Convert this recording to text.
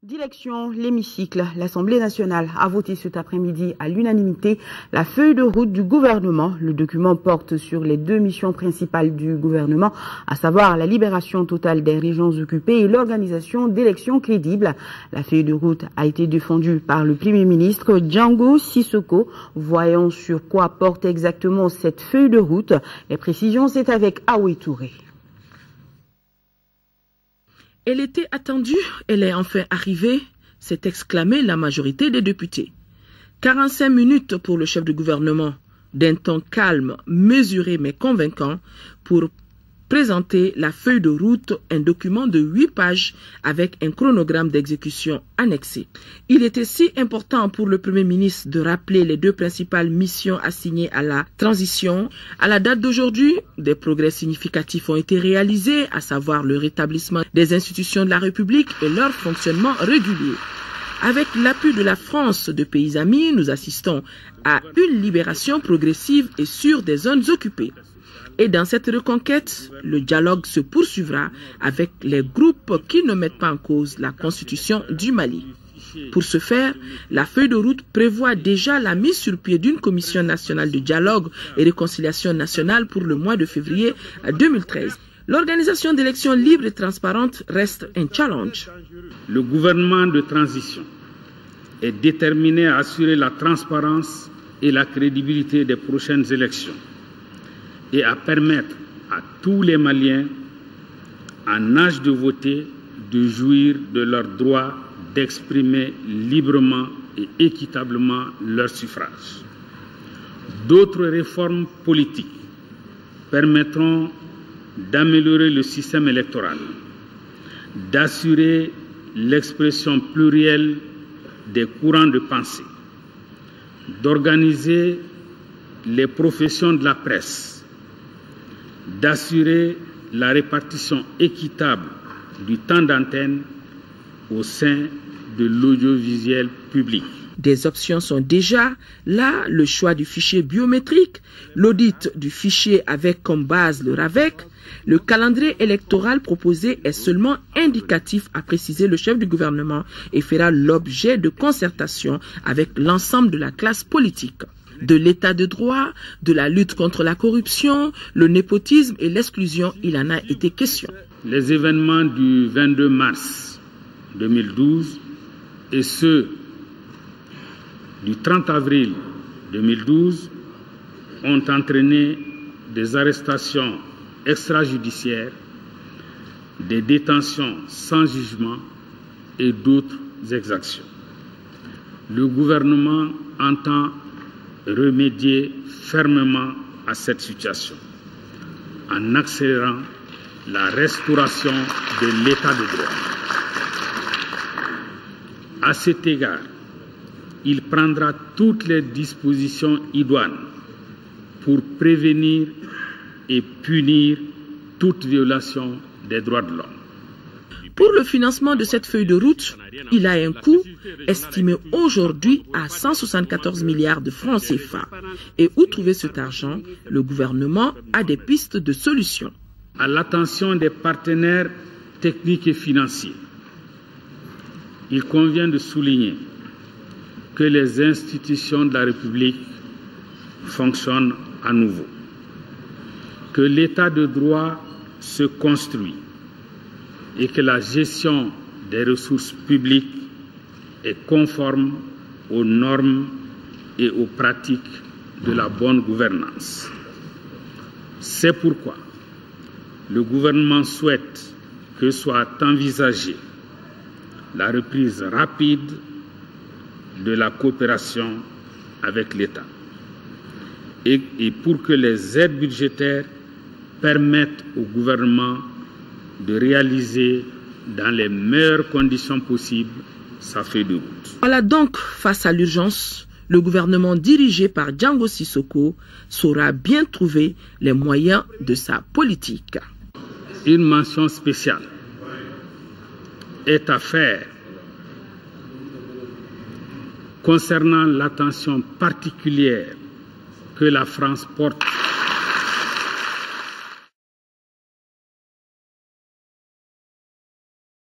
Direction l'hémicycle, l'Assemblée nationale a voté cet après-midi à l'unanimité la feuille de route du gouvernement. Le document porte sur les deux missions principales du gouvernement, à savoir la libération totale des régions occupées et l'organisation d'élections crédibles. La feuille de route a été défendue par le Premier ministre Django Sissoko. Voyons sur quoi porte exactement cette feuille de route. Les précisions, c'est avec Aoué Touré. Elle était attendue, elle est enfin arrivée, s'est exclamée la majorité des députés. 45 minutes pour le chef du gouvernement, d'un ton calme, mesuré mais convaincant, pour présenter la feuille de route, un document de 8 pages avec un chronogramme d'exécution annexé. Il était si important pour le Premier ministre de rappeler les deux principales missions assignées à la transition. À la date d'aujourd'hui, des progrès significatifs ont été réalisés, à savoir le rétablissement des institutions de la République et leur fonctionnement régulier. Avec l'appui de la France, de pays amis, nous assistons à une libération progressive et sûre des zones occupées. Et dans cette reconquête, le dialogue se poursuivra avec les groupes qui ne mettent pas en cause la constitution du Mali. Pour ce faire, la feuille de route prévoit déjà la mise sur pied d'une commission nationale de dialogue et réconciliation nationale pour le mois de février 2013. L'organisation d'élections libres et transparentes reste un challenge. Le gouvernement de transition est déterminé à assurer la transparence et la crédibilité des prochaines élections et à permettre à tous les Maliens en âge de voter de jouir de leur droit d'exprimer librement et équitablement leur suffrage. D'autres réformes politiques permettront d'améliorer le système électoral, d'assurer l'expression plurielle des courants de pensée, d'organiser les professions de la presse, d'assurer la répartition équitable du temps d'antenne au sein de l'audiovisuel public. Des options sont déjà là, le choix du fichier biométrique, l'audit du fichier avec comme base le RAVEC. Le calendrier électoral proposé est seulement indicatif, a précisé le chef du gouvernement, et fera l'objet de concertation avec l'ensemble de la classe politique. De l'état de droit, de la lutte contre la corruption, le népotisme et l'exclusion, il en a été question. Les événements du 22 mars 2012 et ceux du 30 avril 2012 ont entraîné des arrestations extrajudiciaires, des détentions sans jugement et d'autres exactions. Le gouvernement entend remédier fermement à cette situation en accélérant la restauration de l'état de droit. À cet égard, il prendra toutes les dispositions idoines pour prévenir et punir toute violation des droits de l'homme. Pour le financement de cette feuille de route, il a un coût estimé aujourd'hui à 174 milliards de francs CFA. Et où trouver cet argent? Le gouvernement a des pistes de solutions. À l'attention des partenaires techniques et financiers, il convient de souligner que les institutions de la République fonctionnent à nouveau, que l'état de droit se construit et que la gestion des ressources publiques est conforme aux normes et aux pratiques de la bonne gouvernance. C'est pourquoi le gouvernement souhaite que soit envisagée la reprise rapide de la coopération avec l'État et pour que les aides budgétaires permettent au gouvernement de réaliser dans les meilleures conditions possibles sa feuille de route. Voilà donc, face à l'urgence, le gouvernement dirigé par Django Sissoko saura bien trouver les moyens de sa politique. Une mention spéciale est à faire concernant l'attention particulière que la France porte